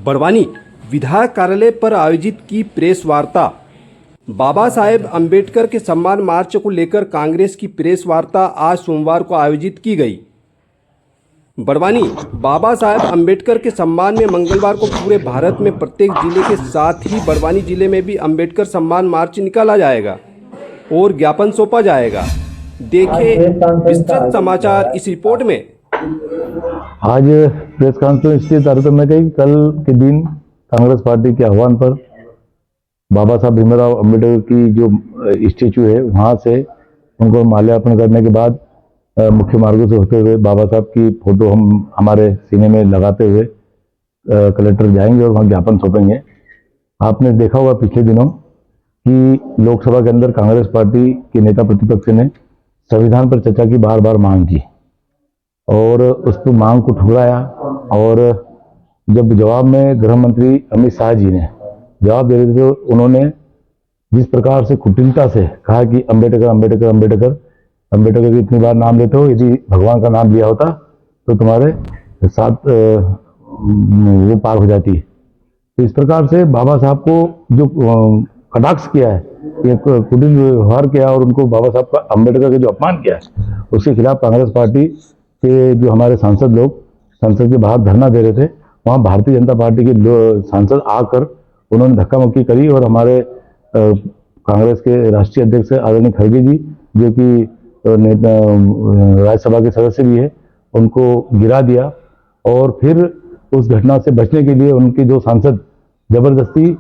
बड़वानी विधायक कार्यालय पर आयोजित की प्रेस वार्ता। बाबा साहेब अंबेडकर के सम्मान मार्च को लेकर कांग्रेस की प्रेस वार्ता आज सोमवार को आयोजित की गई। बड़वानी बाबा साहेब अंबेडकर के सम्मान में मंगलवार को पूरे भारत में प्रत्येक जिले के साथ ही बड़वानी जिले में भी अंबेडकर सम्मान मार्च निकाला जाएगा और ज्ञापन सौंपा जाएगा। देखें विस्तृत समाचार इस रिपोर्ट में। आज प्रेस कॉन्फ्रेंस इसलिए तारतम्य में गई, कल के दिन कांग्रेस पार्टी के आह्वान पर बाबा साहब भीमराव अंबेडकर की जो स्टेचू है वहां से उनको माल्यार्पण करने के बाद मुख्य मार्गों से होते हुए बाबा साहब की फोटो हम हमारे सीने में लगाते हुए कलेक्टर जाएंगे और वहां ज्ञापन सौंपेंगे। आपने देखा होगा पिछले दिनों कि लोकसभा के अंदर कांग्रेस पार्टी के नेता प्रतिपक्ष ने संविधान पर चर्चा की बार बार मांग की और उस पर मांग को ठुकराया। और जब जवाब में गृह मंत्री अमित शाह जी ने जवाब दे रहे थे तो उन्होंने जिस प्रकार से कुटिलता से कहा कि अंबेडकर अंबेडकर अंबेडकर अंबेडकर की इतनी बार नाम लेते हो, यदि भगवान का नाम लिया होता तो तुम्हारे साथ वो पार हो जाती। तो इस प्रकार से बाबा साहब को जो कटाक्ष किया है, एक कुटिल व्यवहार किया और उनको बाबा साहब का अंबेडकर का जो अपमान किया है, उसके खिलाफ कांग्रेस पार्टी के जो हमारे सांसद लोग संसद के बाहर धरना दे रहे थे, वहाँ भारतीय जनता पार्टी के सांसद आकर उन्होंने धक्का मुक्की करी और हमारे कांग्रेस के राष्ट्रीय अध्यक्ष आदरणीय खड़गे जी जो कि राज्यसभा के सदस्य भी है, उनको गिरा दिया। और फिर उस घटना से बचने के लिए उनके जो सांसद जबरदस्ती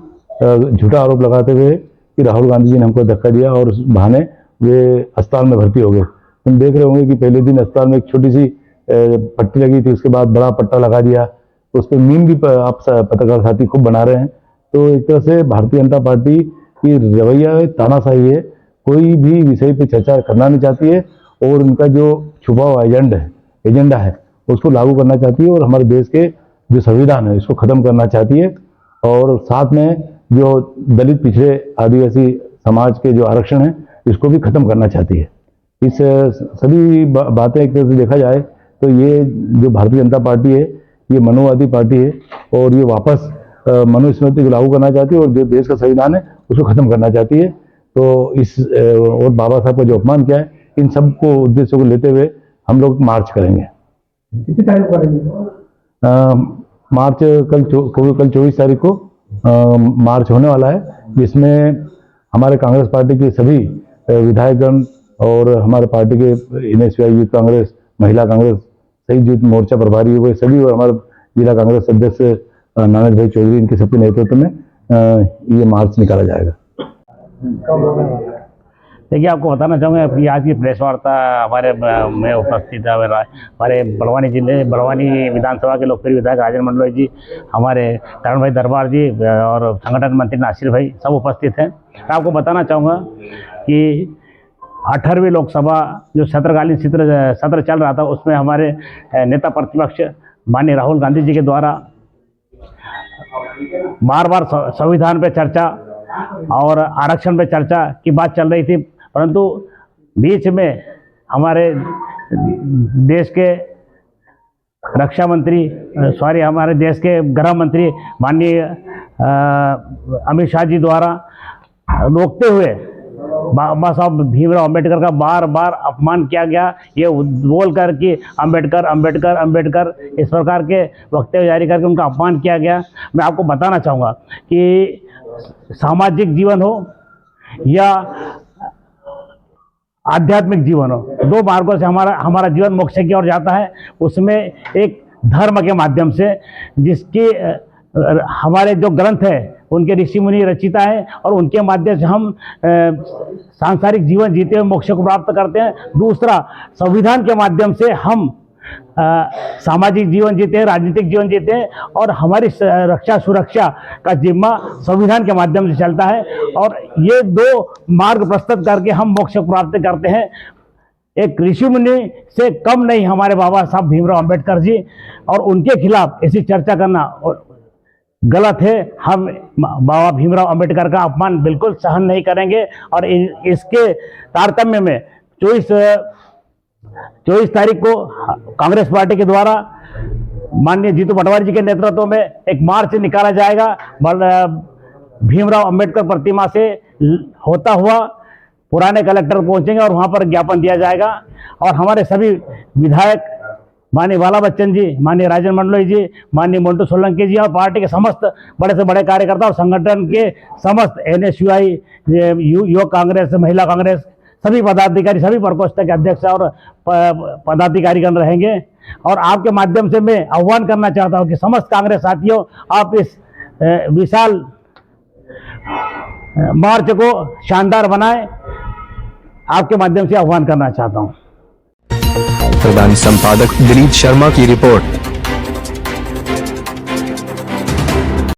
झूठा आरोप लगाते हुए कि राहुल गांधी जी ने हमको धक्का दिया और उस बहाने वे अस्पताल में भर्ती हो गए। तुम देख रहे होंगे कि पहले दिन अस्पताल में एक छोटी सी पट्टी लगी थी, उसके बाद बड़ा पट्टा लगा दिया, तो उस पर मीम भी आप पत्रकार साथी खूब बना रहे हैं। तो एक तरह से भारतीय जनता पार्टी की रवैया तानाशाही है, कोई भी विषय पे चर्चा करना नहीं चाहती है और उनका जो छुपा हुआ एजेंडा है उसको लागू करना चाहती है और हमारे देश के जो संविधान है इसको खत्म करना चाहती है। और साथ में जो दलित पिछड़े आदिवासी समाज के जो आरक्षण है इसको भी खत्म करना चाहती है। इस सभी बातें एक तरह से देखा जाए तो ये जो भारतीय जनता पार्टी है ये मनोवादी पार्टी है और ये वापस मनुस्मृति को लागू करना चाहती है और जो देश का संविधान है उसको खत्म करना चाहती है। तो इस और बाबा साहब का जो अपमान किया है, इन सब को उद्देश्य को लेते हुए हम लोग मार्च करेंगे। कितनी तारीख को करेंगे? मार्च कल 24 तारीख को मार्च होने वाला है, जिसमें हमारे कांग्रेस पार्टी के सभी विधायकगण और हमारे पार्टी के NSY यूथ कांग्रेस, महिला कांग्रेस सही यूथ मोर्चा प्रभारी हुए सभी और हमारे जिला कांग्रेस अध्यक्ष नानक भाई चौधरी, इनके सबके नेतृत्व में ये मार्च निकाला जाएगा। देखिए, आपको बताना चाहूँगा कि आज की प्रेस वार्ता हमारे में उपस्थित है हमारे बड़वानी विधानसभा के लोकप्रिय विधायक राजेंद्र मंडलोई जी, हमारे करण भाई दरबार जी और संगठन मंत्री नासिर भाई सब उपस्थित हैं। मैं आपको बताना चाहूँगा कि 18वीं लोकसभा जो सत्रकालीन सत्र चल रहा था उसमें हमारे नेता प्रतिपक्ष माननीय राहुल गांधी जी के द्वारा बार बार संविधान पे चर्चा और आरक्षण पे चर्चा की बात चल रही थी, परंतु बीच में हमारे देश के रक्षा मंत्री हमारे देश के गृह मंत्री माननीय अमित शाह जी द्वारा रोकते हुए बाबा साहब भीमराव अंबेडकर का बार बार अपमान किया गया, ये बोल कर कि अंबेडकर अंबेडकर अंबेडकर इस प्रकार के वक्तव्य जारी करके उनका अपमान किया गया। मैं आपको बताना चाहूँगा कि सामाजिक जीवन हो या आध्यात्मिक जीवन हो, दो मार्गों से हमारा जीवन मोक्ष की ओर जाता है। उसमें एक धर्म के माध्यम से जिसकी हमारे जो ग्रंथ है उनके ऋषि मुनि रचिता है और उनके माध्यम से हम सांसारिक जीवन जीते हुए मोक्ष को प्राप्त करते हैं। दूसरा, संविधान के माध्यम से हम सामाजिक जीवन जीते हैं, राजनीतिक जीवन जीते हैं और हमारी रक्षा सुरक्षा का जिम्मा संविधान के माध्यम से चलता है और ये दो मार्ग प्रस्तुत करके हम मोक्ष को प्राप्त करते हैं। एक ऋषि मुनि से कम नहीं हमारे बाबा साहब भीमराव अंबेडकर जी, और उनके खिलाफ ऐसी चर्चा करना गलत है। हम बाबा भीमराव अंबेडकर का अपमान बिल्कुल सहन नहीं करेंगे और इसके तारतम्य में 24 तारीख को कांग्रेस पार्टी के द्वारा माननीय जीतू पटवारी जी के नेतृत्व में एक मार्च निकाला जाएगा भीमराव अंबेडकर प्रतिमा से होता हुआ पुराने कलेक्टर पहुंचेंगे और वहां पर ज्ञापन दिया जाएगा। और हमारे सभी विधायक माननीय बाला बच्चन जी, माननीय राजन मंडलोई जी, माननीय मोन्टू सोलंकी जी और पार्टी के समस्त बड़े से बड़े कार्यकर्ता और संगठन के समस्त NSUI, युवक कांग्रेस, महिला कांग्रेस, सभी पदाधिकारी, सभी प्रकोष्ठ के अध्यक्ष और पदाधिकारीगण रहेंगे। और आपके माध्यम से मैं आह्वान करना चाहता हूं कि समस्त कांग्रेस साथियों, आप इस विशाल मार्च को शानदार बनाएं, आपके माध्यम से आह्वान करना चाहता हूं। प्रधान संपादक दिलीप शर्मा की रिपोर्ट।